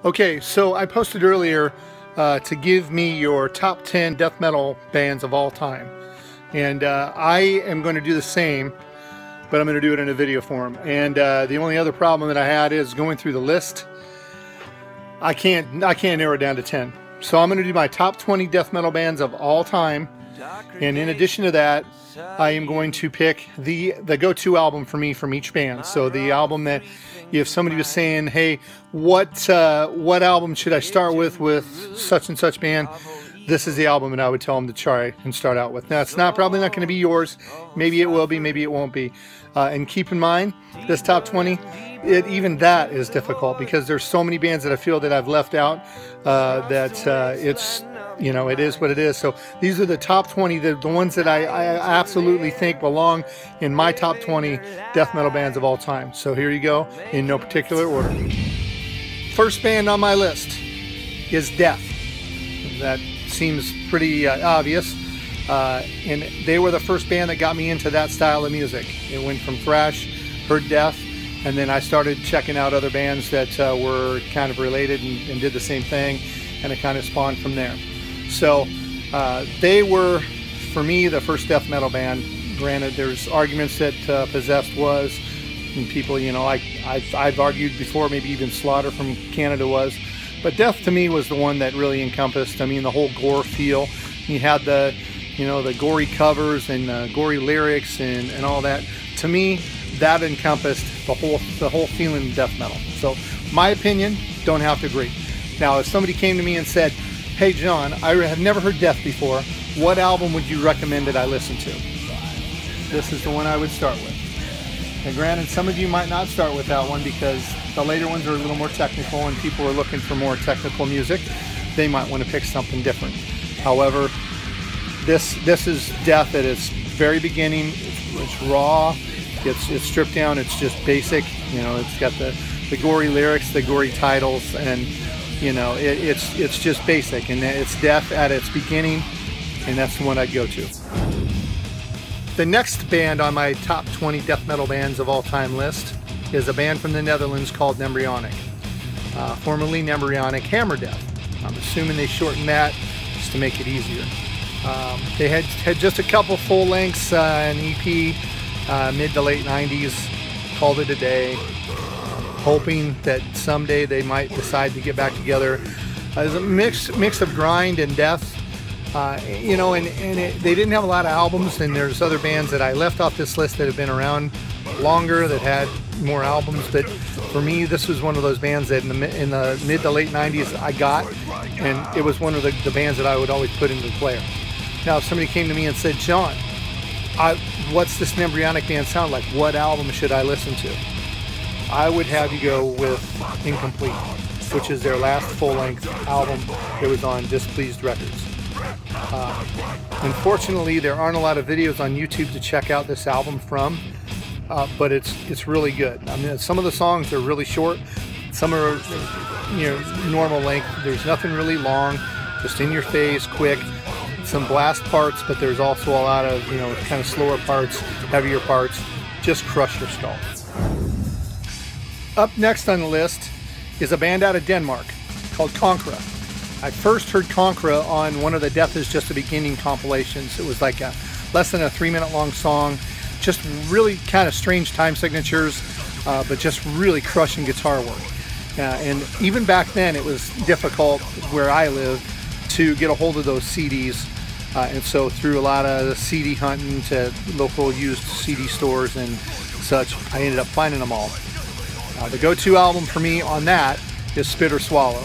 Okay, so I posted earlier to give me your top 10 death metal bands of all time. And I am going to do the same, but I'm going to do it in a video form. And the only other problem that I had is going through the list. I can't narrow it down to 10. So I'm going to do my top 20 death metal bands of all time. And in addition to that, I am going to pick the go-to album for me from each band. So the album that if somebody was saying, hey, what album should I start with such and such band, this is the album that I would tell them to try and start out with. Now, it's probably not going to be yours. Maybe it will be, maybe it won't be. And keep in mind, this top 20, even that is difficult because there's so many bands that I feel that I've left out that it's, you know, it is what it is. So these are the top 20, the ones that I absolutely think belong in my top 20 death metal bands of all time. So here you go, in no particular order. First band on my list is Death. That seems pretty obvious. And they were the first band that got me into that style of music. It went from thrash, heard Death, and then I started checking out other bands that were kind of related and did the same thing, and it kind of spawned from there. So they were, for me, the first death metal band. Granted, there's arguments that Possessed was, and people, you know, I've argued before, maybe even Slaughter from Canada was, but Death to me was the one that really encompassed, I mean, the whole gore feel. You had the, you know, the gory covers and gory lyrics and all that. To me, that encompassed the whole feeling of death metal. So my opinion, don't have to agree. Now, if somebody came to me and said, hey John, I have never heard Death before, what album would you recommend that I listen to? This is the one I would start with. And granted, some of you might not start with that one because the later ones are a little more technical and people are looking for more technical music. They might want to pick something different. However, this is Death at its very beginning. It's raw, it's stripped down, it's just basic. You know, it's got the gory lyrics, the gory titles, and you know, it's just basic, and it's Death at its beginning, and that's the one I'd go to. The next band on my top 20 death metal bands of all time list is a band from the Netherlands called Nembryonic. Formerly Nembryonic Hammer Death. I'm assuming they shortened that just to make it easier. They had just a couple full lengths, an EP, mid to late 90s, called it a day. Hoping that someday they might decide to get back together. There's a mix of grind and death, you know, and they didn't have a lot of albums, and there's other bands that I left off this list that have been around longer that had more albums, but for me this was one of those bands that in the mid to late 90s I got, and it was one of the bands that I would always put into the player. Now if somebody came to me and said, John, what's this Nembryonic band sound like? What album should I listen to? I would have you go with Incomplete, which is their last full-length album that was on Displeased Records. Unfortunately, there aren't a lot of videos on YouTube to check out this album from, but it's really good. I mean, some of the songs are really short, some are, you know, normal length. There's nothing really long, just in your face, quick. Some blast parts, but there's also a lot of, you know, kind of slower parts, heavier parts. Just crush your skull. Up next on the list is a band out of Denmark called Conqueror. I first heard Conqueror on one of the Death Is Just a Beginning compilations. It was like less than a 3-minute long song, just really kind of strange time signatures, but just really crushing guitar work. And even back then it was difficult where I lived to get a hold of those CDs, and so through a lot of CD hunting to local used CD stores and such, I ended up finding them all. The go-to album for me on that is Spit or Swallow.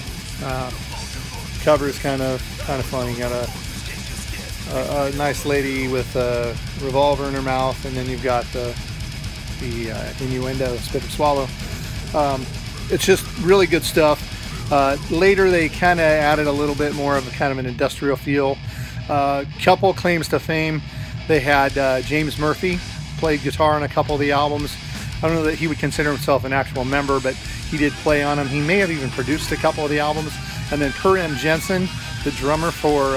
Cover is kind of funny. You got a nice lady with a revolver in her mouth, and then you've got the innuendo of Spit or Swallow. It's just really good stuff. Later they kind of added a little bit more of a kind of an industrial feel. Couple claims to fame. They had James Murphy played guitar on a couple of the albums. I don't know that he would consider himself an actual member, but he did play on them. He may have even produced a couple of the albums. And then Per M. Jensen, the drummer for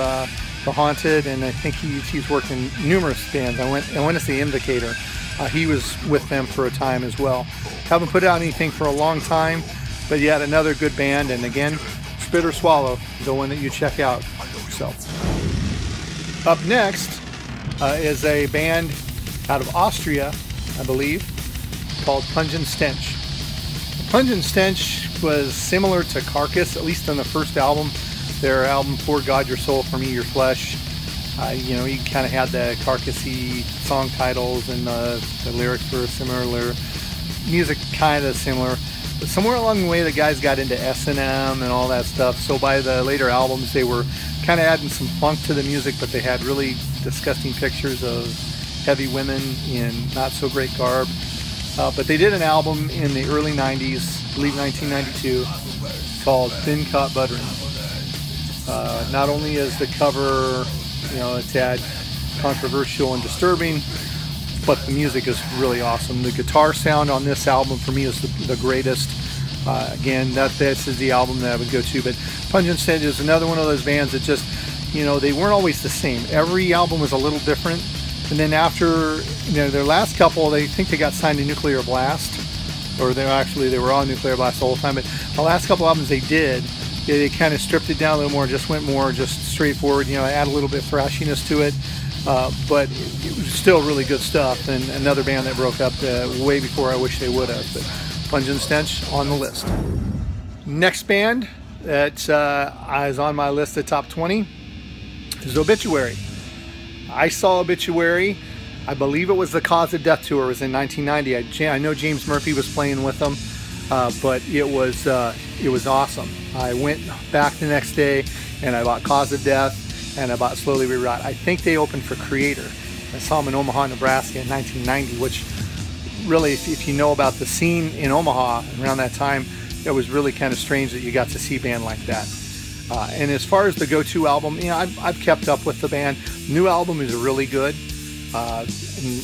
The Haunted, and I think he's worked in numerous bands. I went to see Invocator. He was with them for a time as well. Haven't put out anything for a long time, But yet another good band, and again, Spit or Swallow, the one that you check out. So, up next is a band out of Austria, I believe, called Pungent Stench. Pungent Stench was similar to Carcass, at least on the first album. Their album, For God Your Soul, For Me Your Flesh. You know, you kind of had the Carcassy song titles, and the lyrics were similar. Music kind of similar. But somewhere along the way, the guys got into S&M and all that stuff. So by the later albums, they were kind of adding some funk to the music, but they had really disgusting pictures of heavy women in not so great garb. But they did an album in the early 90s, I believe 1992, called Thin Cut Buttering. Not only is the cover, you know, a tad controversial and disturbing, but the music is really awesome. The guitar sound on this album for me is the greatest. Again, this is the album that I would go to. But Pungent Stench is another one of those bands that just, you know, they weren't always the same. Every album was a little different. And then after, you know, their last couple, they think they got signed to Nuclear Blast, or they were on Nuclear Blast the whole time. But the last couple albums they did, they kind of stripped it down a little more, just went more just straightforward, you know, add a little bit of thrashiness to it. But it was still really good stuff, and another band that broke up way before I wish they would have. But Pungent Stench on the list. Next band that is on my list of top 20 is Obituary. I saw Obituary, I believe it was the Cause of Death tour. It was in 1990. I know James Murphy was playing with them, but it was awesome. I went back the next day and I bought Cause of Death, and I bought Slowly We Rot. I think they opened for Creator. I saw them in Omaha, Nebraska in 1990, which really, if you know about the scene in Omaha around that time, it was really kind of strange that you got to see a band like that. And as far as the go-to album, you know, I've kept up with the band. New album is really good. I'm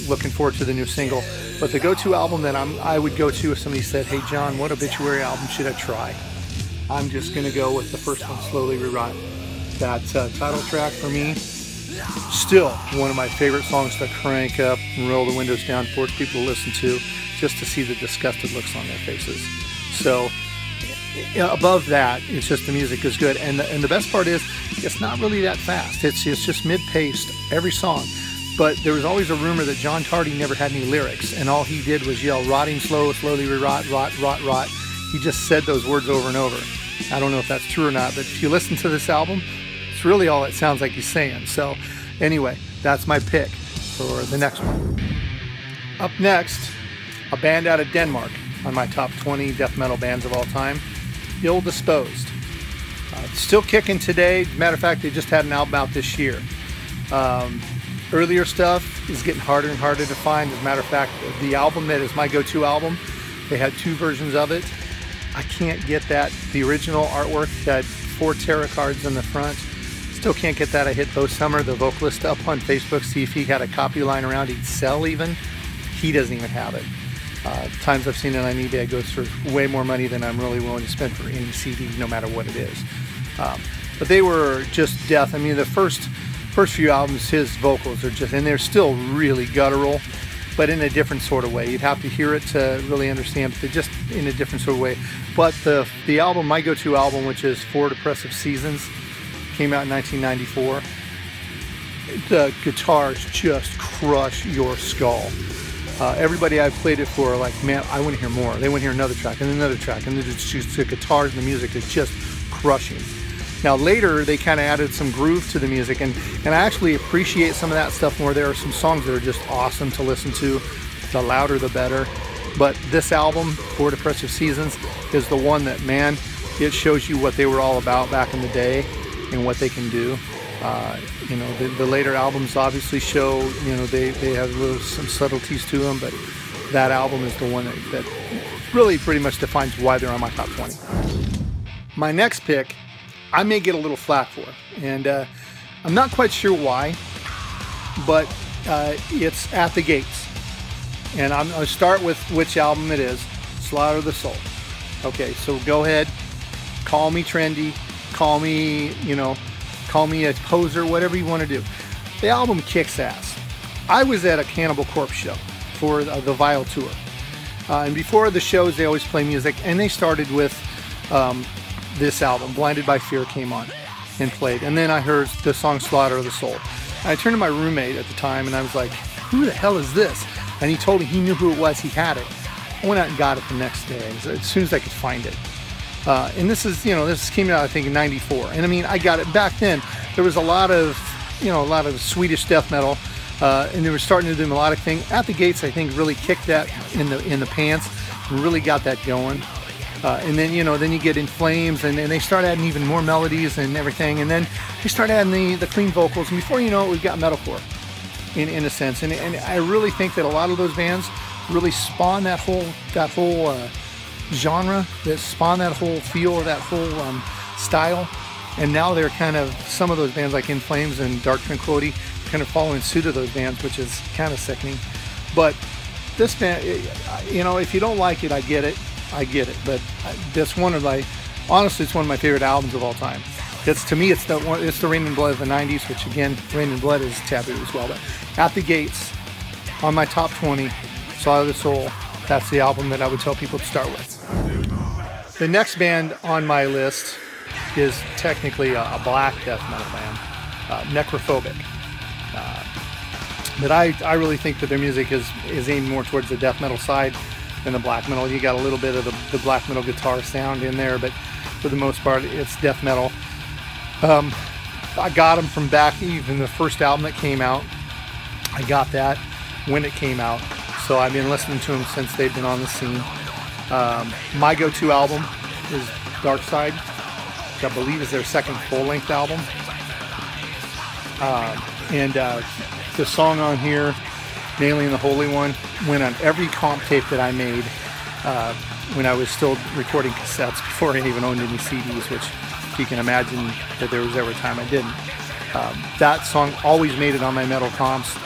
looking forward to the new single. But the go-to album that I would go to if somebody said, "Hey John, what Obituary album should I try?" I'm just going to go with the first one, Slowly We Rot. That title track for me, still one of my favorite songs to crank up and roll the windows down for people to listen to, just to see the disgusted looks on their faces. So above that, it's just the music is good, and the best part is it's not really that fast. It's just mid-paced every song. But there was always a rumor that John Tardy never had any lyrics, and all he did was yell "rotting slow, slowly we rot, rot, rot, rot." He just said those words over and over. I don't know if that's true or not, but if you listen to this album, it's really all it sounds like he's saying. So anyway, that's my pick for the next one. Up next, a band out of Denmark on my top 20 death metal bands of all time, Ill Disposed. Still kicking today. Matter of fact, they just had an album out this year. Earlier stuff is getting harder and harder to find. As a matter of fact, the album that is my go-to album, they had 2 versions of it. I can't get that. The original artwork had 4 tarot cards in the front. Still can't get that. I hit Bo Summer, the vocalist, up on Facebook, see if he had a copy lying around he'd sell even. He doesn't even have it. Times I've seen it on eBay, it goes for way more money than I'm really willing to spend for any CD, no matter what it is. But they were just death. I mean, the first few albums, his vocals are just, and they're still really guttural, but in a different sort of way. You'd have to hear it to really understand, but they're just in a different sort of way. But the album, my go-to album, which is 4 Depressive Seasons, came out in 1994. The guitars just crush your skull. Everybody I've played it for are like, man, I want to hear more. They want to hear another track and another track, and it's just the guitars and the music is just crushing. Now later they kind of added some groove to the music, and I actually appreciate some of that stuff more. There are some songs that are just awesome to listen to. The louder the better. But this album, 4 Depressive Seasons, is the one that, man, it shows you what they were all about back in the day and what they can do. You know, the later albums obviously show, you know, they have some subtleties to them, but that album is the one that really pretty much defines why they're on my top 20. My next pick, I may get a little flack for, and I'm not quite sure why, but it's At the Gates. And I'm going to start with which album it is, Slaughter the Soul. Okay, so go ahead, call me trendy, call me, you know, call me a poser, whatever you want to do. The album kicks ass. I was at a Cannibal Corpse show for the Vile tour. And before the shows, they always play music, and they started with this album, Blinded by Fear, came on and played. And then I heard the song Slaughter of the Soul. I turned to my roommate at the time and I was like, who the hell is this? And he told me he knew who it was, he had it. I went out and got it the next day as soon as I could find it. And this is, this came out I think in '94. And I mean, I got it back then. There was a lot of Swedish death metal, and they were starting to do the melodic thing. At the Gates, I think, really kicked that in the pants, and really got that going. And then then you get In Flames, and they start adding even more melodies and everything. And then they start adding the clean vocals, and before you know it, we've got metalcore in a sense. And I really think that a lot of those bands really spawn that whole genre, that spawn that whole feel, that whole style. And now they're kind of, some of those bands like In Flames and Dark Tranquillity kind of following suit of those bands, which is kind of sickening. But this band, if you don't like it, I get it. But that's honestly, it's one of my favorite albums of all time. To me, it's the Rain and Blood of the 90s, which again, Rain and Blood is taboo as well. But At the Gates, on my top 20, Slaughter of the Soul, that's the album that I would tell people to start with. The next band on my list is technically a black death metal band, Necrophobic. But I really think that their music is aimed more towards the death metal side than the black metal. You got a little bit of the black metal guitar sound in there, but for the most part, it's death metal. I got them from back even the first album that came out. I got that when it came out, so I've been listening to them since they've been on the scene. My go-to album is Dark Side, which I believe is their second full-length album. And the song on here, Nailing the Holy One, went on every comp tape that I made when I was still recording cassettes before I even owned any CDs, which you can imagine that there was ever a time I didn't. That song always made it on my metal comps.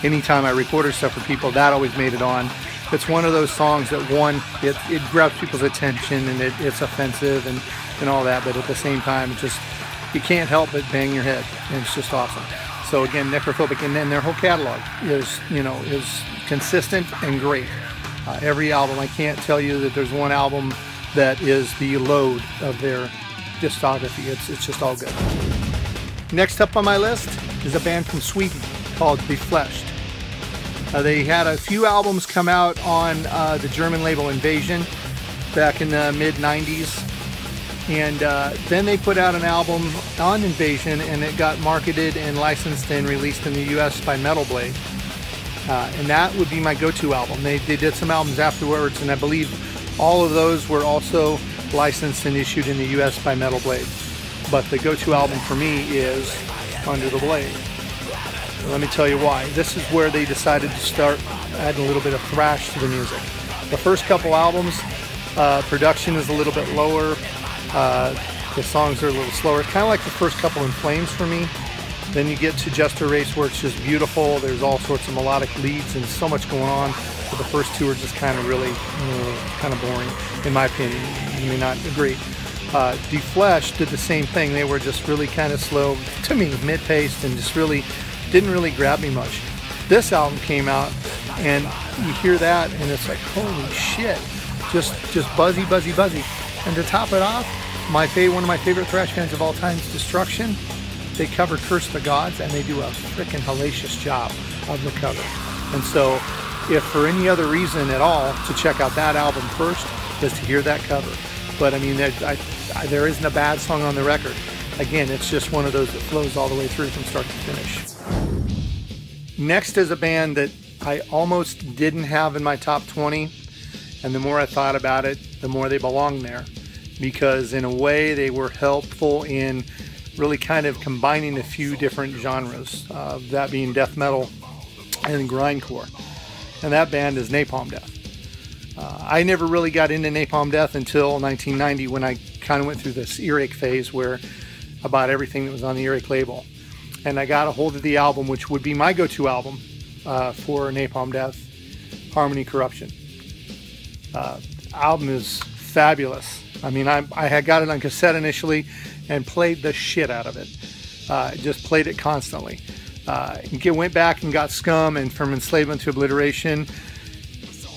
Anytime I recorded stuff for people, that always made it on. It's one of those songs that, one, it grabs people's attention and it's offensive and all that, but at the same time, you can't help but bang your head, and it's just awesome. So again, Necrophobic, and then their whole catalog is consistent and great. Every album, I can't tell you that there's one album that is the load of their discography. It's just all good. Next up on my list is a band from Sweden called Defleshed. They had a few albums come out on the German label Invasion back in the mid-90s. And then they put out an album on Invasion, and it got marketed and licensed and released in the US by Metal Blade. And that would be my go-to album. They did some albums afterwards, and I believe all of those were also licensed and issued in the US by Metal Blade. But the go-to album for me is Under the Blade. Let me tell you why. This is where they decided to start adding a little bit of thrash to the music. The first couple albums, production is a little bit lower. The songs are a little slower. It's kind of like the first couple In Flames for me. Then you get to Just a Race, where it's just beautiful. There's all sorts of melodic leads and so much going on. But the first two are just kind of really kind of boring, in my opinion. You may not agree. Defleshed did the same thing. They were just really kind of slow, to me, mid-paced, and just really didn't really grab me much. This album came out, and you hear that, and it's like, holy shit, just buzzy, buzzy, buzzy. And to top it off, one of my favorite thrash bands of all time is Destruction. They cover Curse the Gods, and they do a freaking hellacious job of the cover. And so, if for any other reason at all to check out that album first, is to hear that cover. But I mean, there isn't a bad song on the record. Again, it's just one of those that flows all the way through from start to finish. Next is a band that I almost didn't have in my top 20, and the more I thought about it, the more they belong there, because in a way they were helpful in really kind of combining a few different genres, that being death metal and grindcore. And that band is Napalm Death. I never really got into Napalm Death until 1990, when I kind of went through this earache phase where I bought everything that was on the earache label. And I got a hold of the album, which would be my go-to album for Napalm Death, Harmony Corruption. Album is fabulous. I mean, I had got it on cassette initially and played the shit out of it. Just played it constantly. Went back and got Scum and From Enslavement to Obliteration.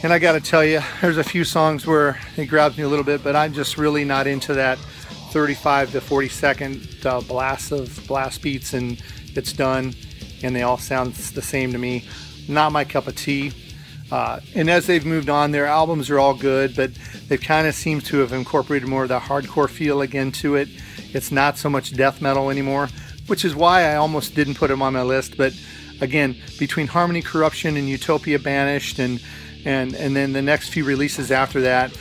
And I gotta tell you, there's a few songs where it grabs me a little bit, but I'm just really not into that 35 to 40 second blast beats and it's done, and they all sound the same to me. Not my cup of tea. And as they've moved on, their albums are all good, but they've kind of seemed to have incorporated more of the hardcore feel again to it. It's not so much death metal anymore, which is why I almost didn't put them on my list. But again, between Harmony Corruption and Utopia Banished and then the next few releases after that,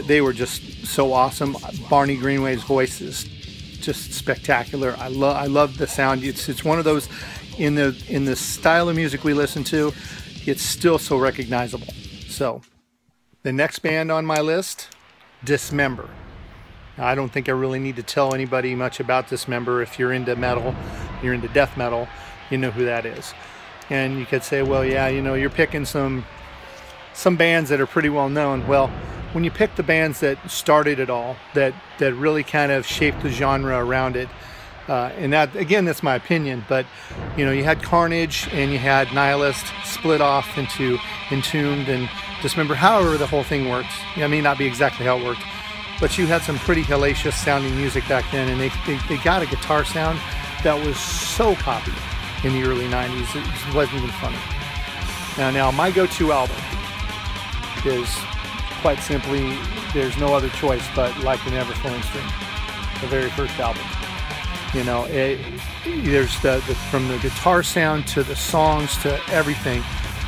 they were just so awesome. Barney Greenway's voice is just spectacular. I love the sound. It's one of those in the style of music we listen to. It's still so recognizable. So the next band on my list, Dismember. Now, I don't think I really need to tell anybody much about Dismember. If you're into metal, you're into death metal, you know who that is. And you could say, well, yeah, you know, you're picking some bands that are pretty well known. Well, when you pick the bands that started it all, that really kind of shaped the genre around it, and that, again, that's my opinion, but you know, you had Carnage and you had Nihilist split off into Entombed and Dismember. However the whole thing worked, I mean, not be exactly how it worked, but you had some pretty hellacious sounding music back then, and they got a guitar sound that was so poppy in the early 90s, it wasn't even funny. Now my go-to album is quite simply, there's no other choice but Like the Never Flowing Stream, the very first album. You know, there's from the guitar sound to the songs to everything,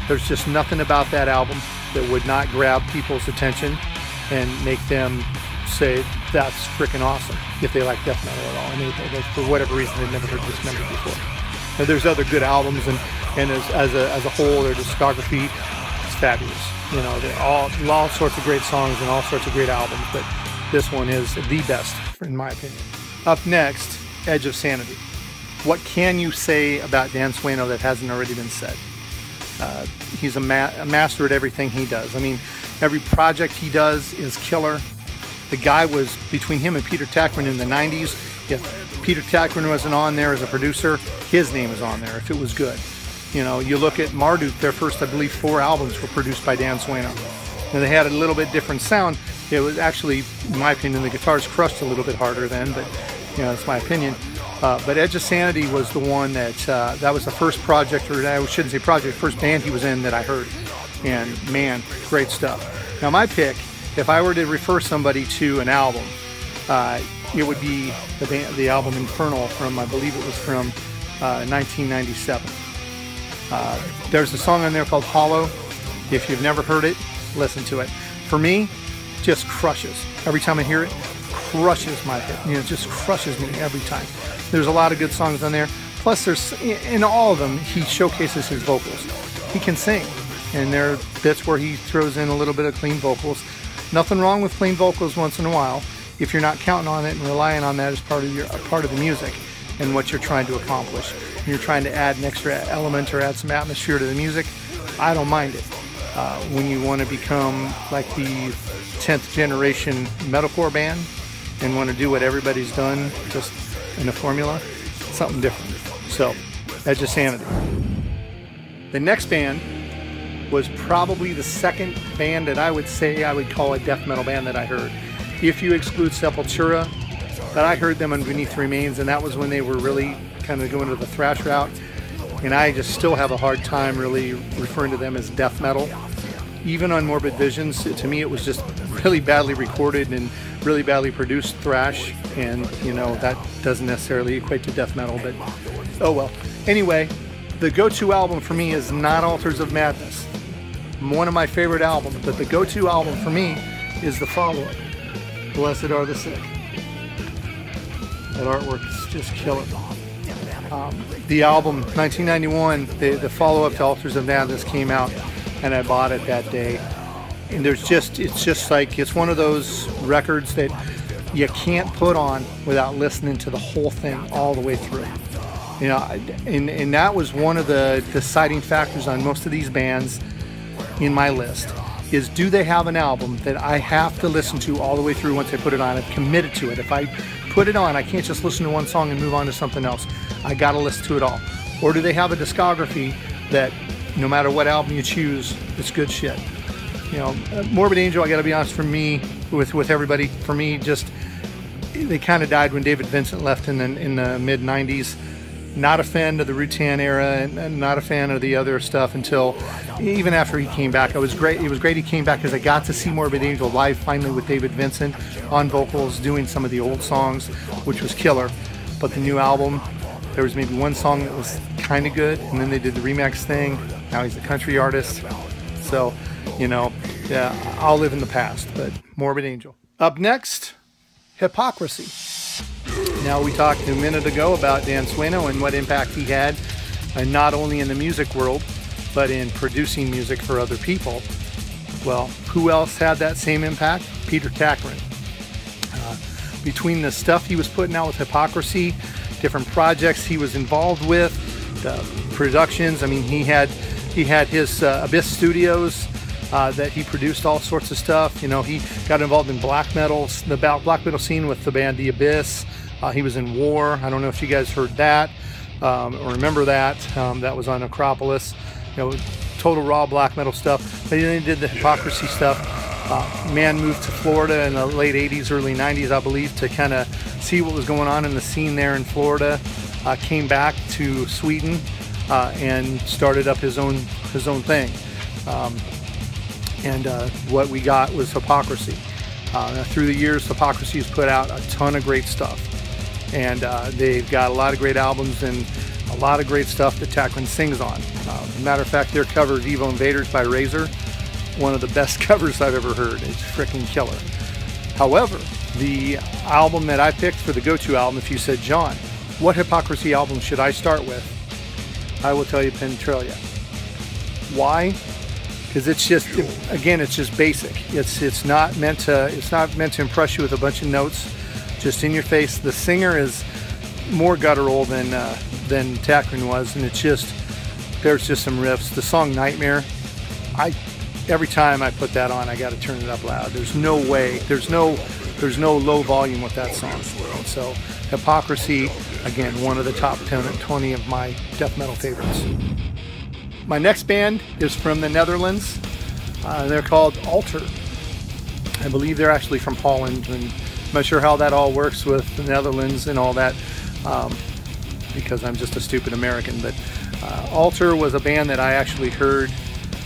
there's just nothing about that album that would not grab people's attention and make them say that's freaking awesome if they like death metal at all. I mean, for whatever reason they've never heard Dismember before. Now, there's other good albums, and as a whole, their discography is fabulous. You know, all sorts of great songs and all sorts of great albums, but this one is the best, in my opinion. Up next, Edge of Sanity. What can you say about Dan Sueno that hasn't already been said? He's a master at everything he does. I mean, every project he does is killer. The guy was, between him and Peter Tackman in the 90s, if Peter Tackman wasn't on there as a producer, his name is on there if it was good. You know, you look at Marduk, their first, I believe, 4 albums were produced by Dan Sueno. Now, they had a little bit different sound. It was actually, in my opinion, the guitars crushed a little bit harder then, but, you know, that's my opinion. But Edge of Sanity was the one that, that was the first project, or I shouldn't say project, first band he was in that I heard. And man, great stuff. Now, my pick, if I were to refer somebody to an album, it would be the album Infernal from, I believe it was from 1997. There's a song on there called Hollow. If you've never heard it, listen to it. For me, just crushes. Every time I hear it, crushes my head. You know, just crushes me every time. There's a lot of good songs on there. Plus, there's, in all of them, he showcases his vocals. He can sing, and there are bits where he throws in a little bit of clean vocals. Nothing wrong with clean vocals once in a while, if you're not counting on it and relying on that as part of the music and what you're trying to accomplish. And you're trying to add an extra element or add some atmosphere to the music, I don't mind it. When you want to become like the 10th generation metalcore band and want to do what everybody's done, just in a formula, something different. So, Edge of Sanity. The next band was probably the second band that I would say I would call a death metal band that I heard. If you exclude Sepultura, but I heard them on Beneath the Remains, and that was when they were really kind of going to the thrash route. And I just still have a hard time really referring to them as death metal. Even on Morbid Visions, to me it was just really badly recorded and really badly produced thrash, and you know, that doesn't necessarily equate to death metal, but oh well. Anyway, the go-to album for me is not Altars of Madness. One of my favorite albums, but the go-to album for me is the follow-up, Blessed Are the Sick. That artwork is just killer. The album, 1991, the follow-up to Altars of Madness came out, and I bought it that day. And it's just like, it's one of those records that you can't put on without listening to the whole thing all the way through. You know, and that was one of the deciding factors on most of these bands in my list, is do they have an album that I have to listen to all the way through once I put it on? I'm committed to it. If I put it on, I can't just listen to one song and move on to something else. I gotta listen to it all. Or do they have a discography that no matter what album you choose, it's good shit? You know, Morbid Angel, I gotta be honest, for me, with everybody, for me, just, they kind of died when David Vincent left in the mid 90s. Not a fan of the Rutan era, and not a fan of the other stuff until even after he came back. It was great he came back, because I got to see Morbid Angel live finally with David Vincent on vocals doing some of the old songs, which was killer. But the new album, there was maybe one song that was kind of good, and then they did the remix thing. Now he's a country artist. So, you know, yeah, I'll live in the past, but Morbid Angel. Up next, Hypocrisy. Now, we talked a minute ago about Dan Sueno and what impact he had, not only in the music world, but in producing music for other people. Well, who else had that same impact? Peter Tägtgren. Between the stuff he was putting out with Hypocrisy, different projects he was involved with, the productions, I mean, he had his Abyss Studios, that he produced all sorts of stuff. You know, he got involved in black metal, the black metal scene with the band The Abyss. He was in War. I don't know if you guys heard that or remember that. That was on Acropolis. You know, total raw black metal stuff. But then he did the Hypocrisy stuff. Man moved to Florida in the late 80s, early 90s, I believe, to kind of see what was going on in the scene there in Florida. Came back to Sweden and started up his own thing. What we got was Hypocrisy. Through the years, Hypocrisy has put out a ton of great stuff, and they've got a lot of great albums and a lot of great stuff that Tägtgren sings on. As a matter of fact, their cover of Evo Invaders by Razor, one of the best covers I've ever heard. It's freaking killer. However, the album that I picked for the go-to album, if you said, John, what Hypocrisy album should I start with? I will tell you Penetralia. Why? Because it's just, again, it's just basic. It's not meant to impress you with a bunch of notes, just in your face. The singer is more guttural than Tägtgren was, and it's just, there's just some riffs. The song Nightmare, every time I put that on, I got to turn it up loud. There's no way, there's no low volume with that song. So Hypocrisy, again, one of the top 10 and 20 of my death metal favorites. My next band is from the Netherlands. They're called Alter. I believe they're actually from Holland, and I'm not sure how that all works with the Netherlands and all that, because I'm just a stupid American. But Alter was a band that I actually heard.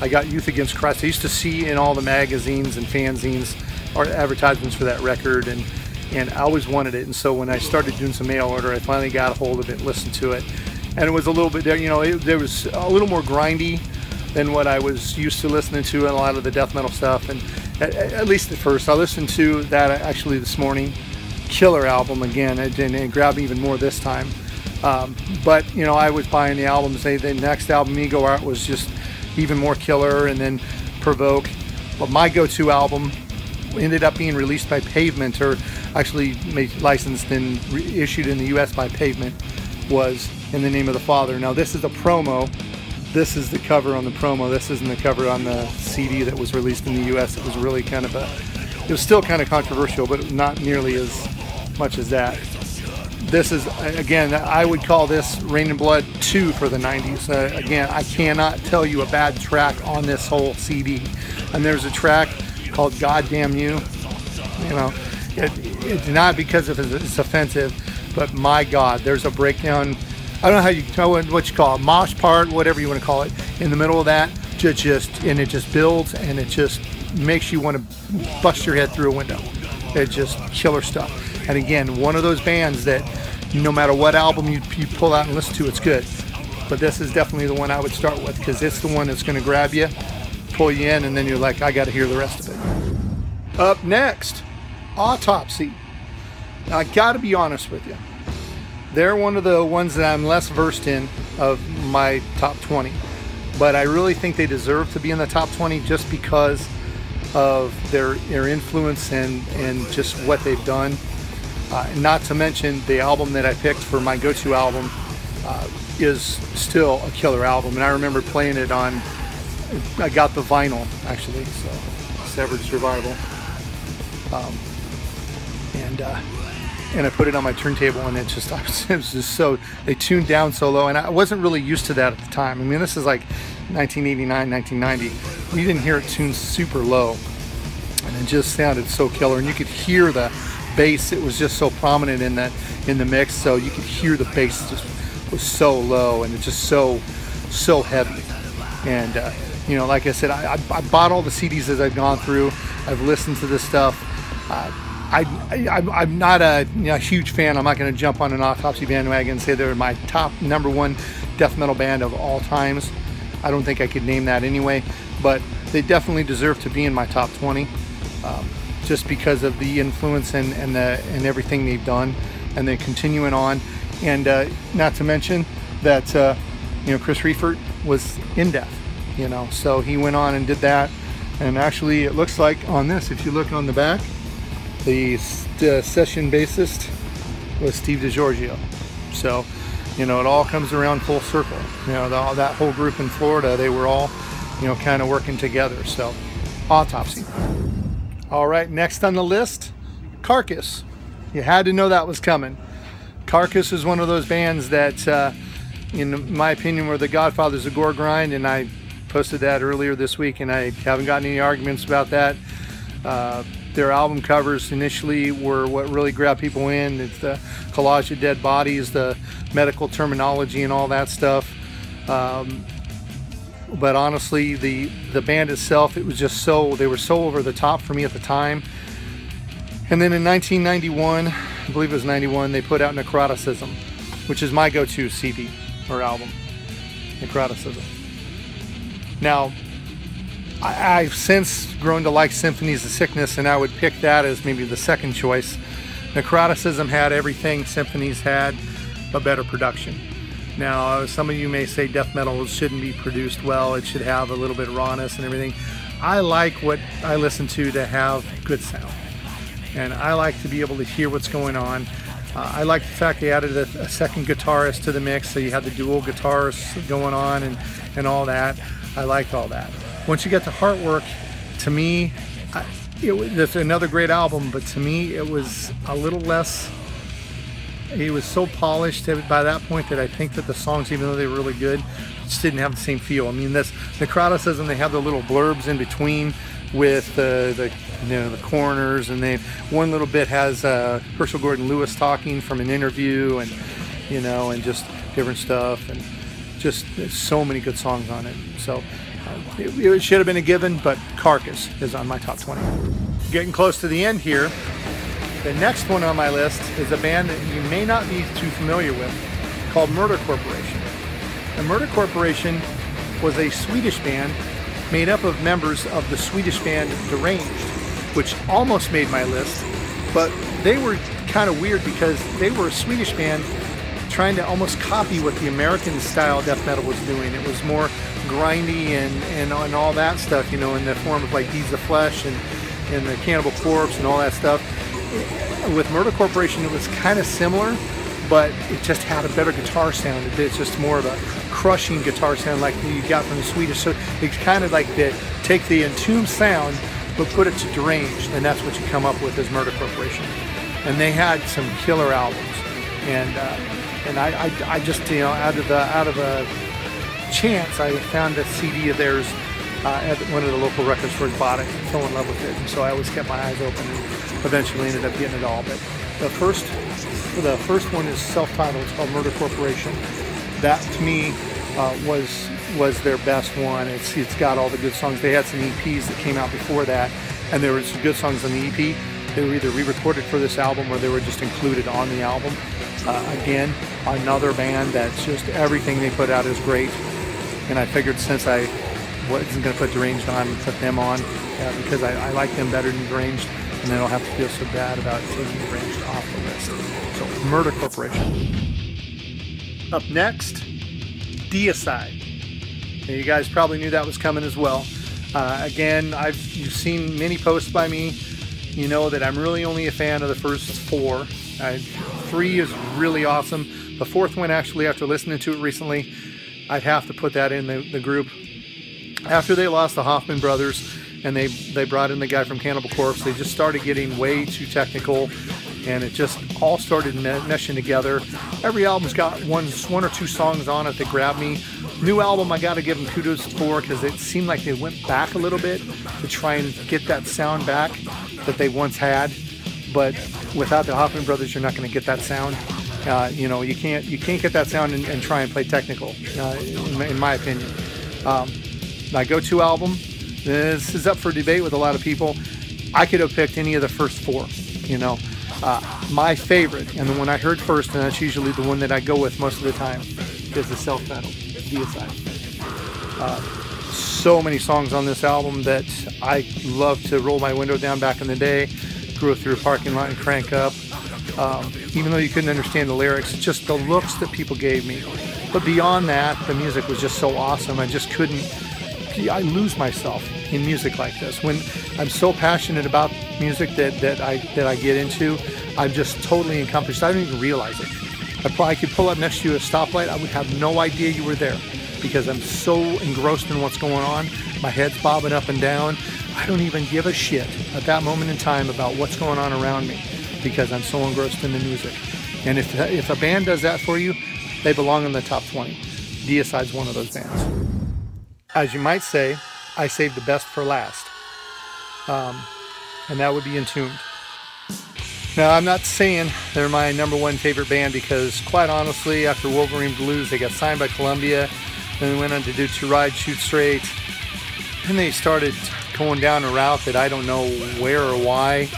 I got Youth Against Christ. I used to see in all the magazines and fanzines or advertisements for that record, and I always wanted it. And so when I started doing some mail order, I finally got a hold of it and listened to it. And it was a little bit, you know, there was a little more grindy than what I was used to listening to in a lot of the death metal stuff. And at least at first, I listened to that actually this morning. Killer album again, and it grabbed me even more this time. But, you know, I was buying the albums. The next album, Ego Art, was just even more killer, and then Provoke. But my go-to album ended up being released by Pavement, or actually licensed and issued in the US by Pavement, was In the Name of the Father. Now this is a promo. This is the cover on the promo. This isn't the cover on the CD that was released in the US. It was really kind of it was still kind of controversial, but not nearly as much as that. This is, again, I would call this Rain and Blood 2 for the 90s. Again, I cannot tell you a bad track on this whole CD. And there's a track called God Damn You. You know, it's not because of it's offensive, but my God, there's a breakdown. I don't know what you call it, mosh part, whatever you want to call it, in the middle of that, and it just builds, and it just makes you want to bust your head through a window. It's just killer stuff. And again, one of those bands that no matter what album you pull out and listen to, it's good. But this is definitely the one I would start with, because it's the one that's going to grab you, pull you in, and then you're like, I got to hear the rest of it. Up next, Autopsy. Now, I got to be honest with you. They're one of the ones that I'm less versed in of my top 20. But I really think they deserve to be in the top 20 just because of their influence and just what they've done. Not to mention the album that I picked for my go-to album is still a killer album. And I remember playing it on, I got the vinyl actually, so Severed Survival. And I put it on my turntable, and it was just so, they tuned down so low, and I wasn't really used to that at the time. I mean, this is like 1989, 1990, we didn't hear it tuned super low, and it just sounded so killer. And you could hear the bass; it was just so prominent in the mix, so you could hear the bass just was so low, and it's just so heavy. And you know, like I said, I bought all the CDs as I've gone through. I've listened to this stuff. I'm not a huge fan. I'm not going to jump on an Autopsy bandwagon and say they're my top #1 death metal band of all times. I don't think I could name that anyway, but they definitely deserve to be in my top 20, just because of the influence and everything they've done, and they're continuing on. And not to mention that Chris Reifert was in Death, so he went on and did that. And actually, it looks like on this, if you look on the back, the session bassist was Steve DiGiorgio. So, it all comes around full circle. That whole group in Florida, they were all, kind of working together. So, Autopsy. All right, next on the list, Carcass. You had to know that was coming. Carcass is one of those bands that, in my opinion, were the godfathers of gore grind, and I posted that earlier this week, and I haven't gotten any arguments about that. Their album covers initially were what really grabbed people in. It's the collage of dead bodies, the medical terminology, and all that stuff. But honestly, the band itself, it was just they were so over the top for me at the time. And then in 1991, I believe it was 91, they put out Necroticism, which is my go-to CD or album, Necroticism. Now, I've since grown to like Symphonies of Sickness, and I would pick that as maybe the second choice. Necroticism had everything Symphonies had, but better production. Now, some of you may say death metal shouldn't be produced well, it should have a little bit of rawness and everything. I like what I listen to have good sound, and I like to be able to hear what's going on. I like the fact they added a second guitarist to the mix, so you had the dual guitars going on and all that. I liked all that. Once you get to Heartwork, to me, it's another great album, but to me it was a little less, it was so polished by that point that I think that the songs, even though they were really good, just didn't have the same feel. I mean, this Necroticism, they have the little blurbs in between with the coroners, and one little bit has Herschel Gordon Lewis talking from an interview, and and just different stuff, and just there's so many good songs on it. So it should have been a given, but Carcass is on my top 20. Getting close to the end here. The next one on my list is a band that you may not be too familiar with, called Murder Corporation. And Murder Corporation was a Swedish band made up of members of the Swedish band Deranged, which almost made my list, but they were kind of weird because they were a Swedish band trying to almost copy what the American style death metal was doing. It was more grindy and all that stuff, in the form of like Deeds of Flesh and the Cannibal Corpse and all that stuff. With Murder Corporation, it was kind of similar, but it just had a better guitar sound. It's just more of a crushing guitar sound like you got from the Swedish. So it's kind of like take the Entombed sound but put it to Deranged, and that's what you come up with as Murder Corporation. And they had some killer albums, and I just out of a chance I found a CD of theirs at one of the local record stores, bought it, and fell in love with it, and so I always kept my eyes open and eventually ended up getting it all. But the first one is self-titled. It's called Murder Corporation. That to me was their best one. It's got all the good songs. They had some EPs that came out before that, and there were some good songs on the EP. They were either re-recorded for this album or they were just included on the album. Again, another band that's just everything they put out is great, and I figured since I wasn't going to put Deranged on, put them on because I like them better than Deranged, and I don't have to feel so bad about taking Deranged off the list. So, Murder Corporation. Up next, Deicide. Now, you guys probably knew that was coming as well. Again, you've seen many posts by me. You know that I'm really only a fan of the first 4. 3 is really awesome. The 4th one, actually, after listening to it recently, I'd have to put that in the group. After they lost the Hoffman brothers and they brought in the guy from Cannibal Corpse, they just started getting way too technical, and it just all started meshing together. Every album's got one or two songs on it that grab me, New album, I gotta give them kudos for, because it seemed like they went back a little bit to try and get that sound back that they once had. But without the Hoffman Brothers, you're not going to get that sound. You know, you can't get that sound and try and play technical, in my opinion. My go-to album, this is up for debate with a lot of people. I could have picked any of the first four, you know. My favorite, and the one I heard first, and that's usually the one that I go with most of the time, is the Self-Titled, Deicide. So many songs on this album that I loved to roll my window down back in the day, go through a parking lot and crank up. Even though you couldn't understand the lyrics, just the looks that people gave me. But beyond that, the music was just so awesome. I just couldn't, I lose myself in music like this. When I'm so passionate about music that I get into, I'm just totally encompassed. I don't even realize it. I probably could pull up next to you at a stoplight. I would have no idea you were there because I'm so engrossed in what's going on. My head's bobbing up and down. I don't even give a shit at that moment in time about what's going on around me because I'm so engrossed in the music. And if a band does that for you, they belong in the top 20. Deicide's one of those bands. As you might say, I saved the best for last. And that would be Entombed. Now, I'm not saying they're my #1 favorite band because, quite honestly, after Wolverine Blues, they got signed by Columbia, and they went on to do To Ride, Shoot Straight, and they started going down a route that I don't know where or why.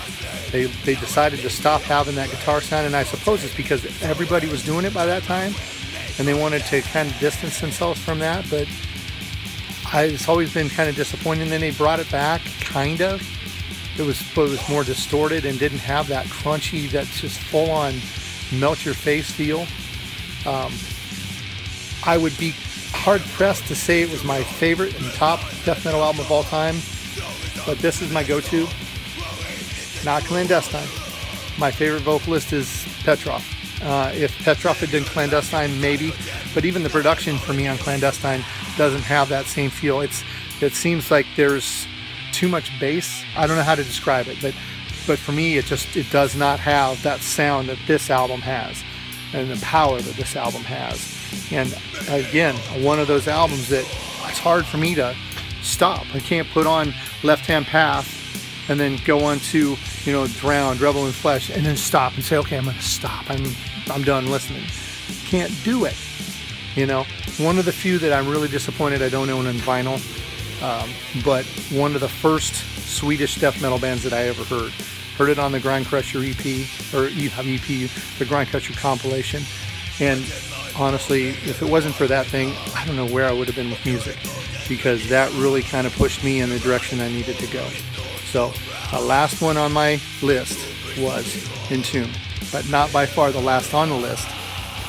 They decided to stop having that guitar sound, and I suppose it's because everybody was doing it by that time, and they wanted to kind of distance themselves from that, but it's always been kind of disappointing. Then they brought it back, kind of. It was more distorted and didn't have that crunchy, that just full-on melt-your-face feel. I would be hard-pressed to say it was my favorite and top death metal album of all time, but this is my go-to. Not Clandestine. My favorite vocalist is Petrov. If Petrov had done Clandestine, maybe, but even the production for me on Clandestine doesn't have that same feel. It seems like there's too much bass. I don't know how to describe it, but for me, it does not have that sound that this album has, and the power that this album has. And again, one of those albums that it's hard for me to stop. I can't put on Left Hand Path and then go on to, you know, Drowned, Revel in Flesh, and then stop and say, okay, I'm going to stop. I'm done listening. Can't do it. You know, one of the few that I'm really disappointed I don't own on vinyl, but one of the first Swedish death metal bands that I ever heard. Heard it on the Grindcrusher EP, or EP, the Grindcrusher compilation. And honestly, if it wasn't for that thing, I don't know where I would have been with music, because that really kind of pushed me in the direction I needed to go. So the last one on my list was Entombed, but not by far the last on the list.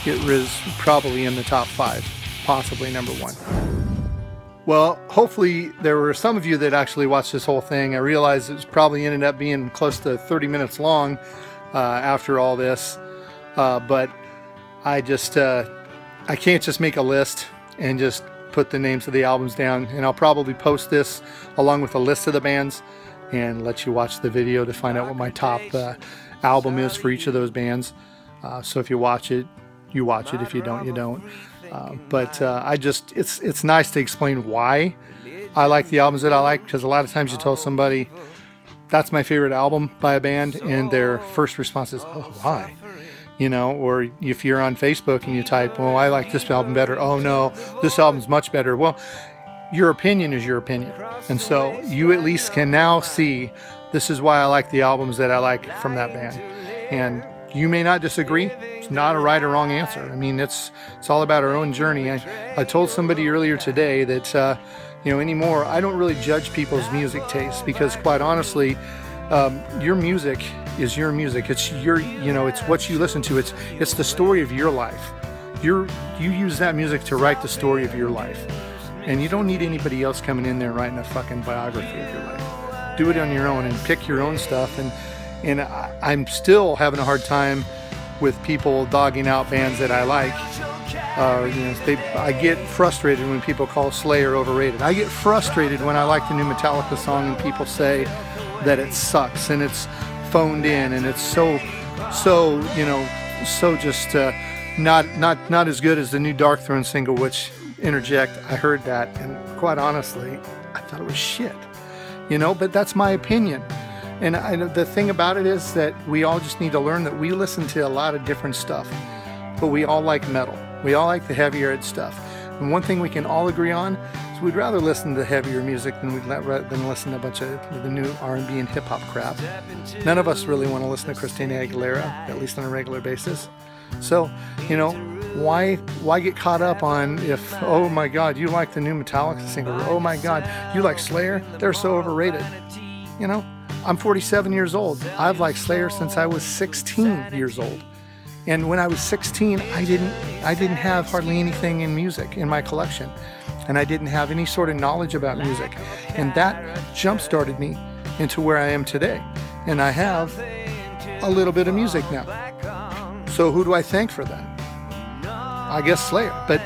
It was probably in the top 5, possibly #1. Well, hopefully there were some of you that actually watched this whole thing. I realized it probably ended up being close to 30 minutes long after all this, but I can't just make a list and just put the names of the albums down, and I'll probably post this along with a list of the bands and let you watch the video to find out what my top album is for each of those bands. So if you watch it, you watch it. If you don't, you don't. But it's nice to explain why I like the albums that I like, because a lot of times you tell somebody that's my favorite album by a band, and their first response is, oh, why? You know, or if you're on Facebook and you type, well, I like this album better. Oh no, this album's much better. Well, your opinion is your opinion. And so you at least can now see this is why I like the albums that I like from that band. And you may not disagree. It's not a right or wrong answer. I mean, it's all about our own journey. I told somebody earlier today that, you know, anymore, I don't really judge people's music tastes, because quite honestly, your music is your music. It's your, you know, it's what you listen to. It's the story of your life. You use that music to write the story of your life. And you don't need anybody else coming in there writing a fucking biography of your life. Do it on your own and pick your own stuff. And I'm still having a hard time with people dogging out bands that I like. You know, I get frustrated when people call Slayer overrated. I get frustrated when I like the new Metallica song and people say that it sucks and it's phoned in and it's so you know, so just not as good as the new Darkthrone single, which interject, I heard that, and quite honestly, I thought it was shit. You know, but that's my opinion. And the thing about it is that we all just need to learn that we listen to a lot of different stuff, but we all like metal. We all like the heavier edge stuff. And one thing we can all agree on is we'd rather listen to heavier music than listen to a bunch of the new R&B and hip-hop crap. None of us really want to listen to Christina Aguilera, at least on a regular basis. So, you know, why get caught up on if, oh my God, you like the new Metallica single, oh my God, you like Slayer? They're so overrated. You know, I'm 47 years old. I've liked Slayer since I was 16 years old. And when I was 16, I didn't have hardly anything in music in my collection. And I didn't have any sort of knowledge about music. And that jump-started me into where I am today. And I have a little bit of music now. So who do I thank for that? I guess Slayer. But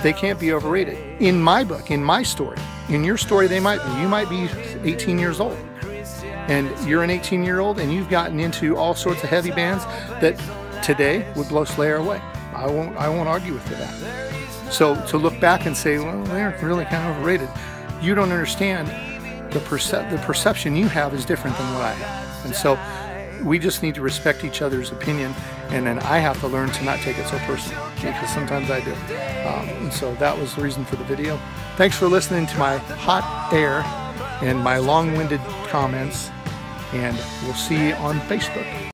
they can't be overrated. In my book, in my story, in your story they might be. You might be 18 years old. And you're an 18-year-old and you've gotten into all sorts of heavy bands that today would blow Slayer away. I won't argue with that. So to look back and say, well, they're really kind of overrated, you don't understand the perception you have is different than what I have. And so we just need to respect each other's opinion, and then I have to learn to not take it so personally, because sometimes I do. And so that was the reason for the video. Thanks for listening to my hot air and my long-winded comments, and we'll see you on Facebook.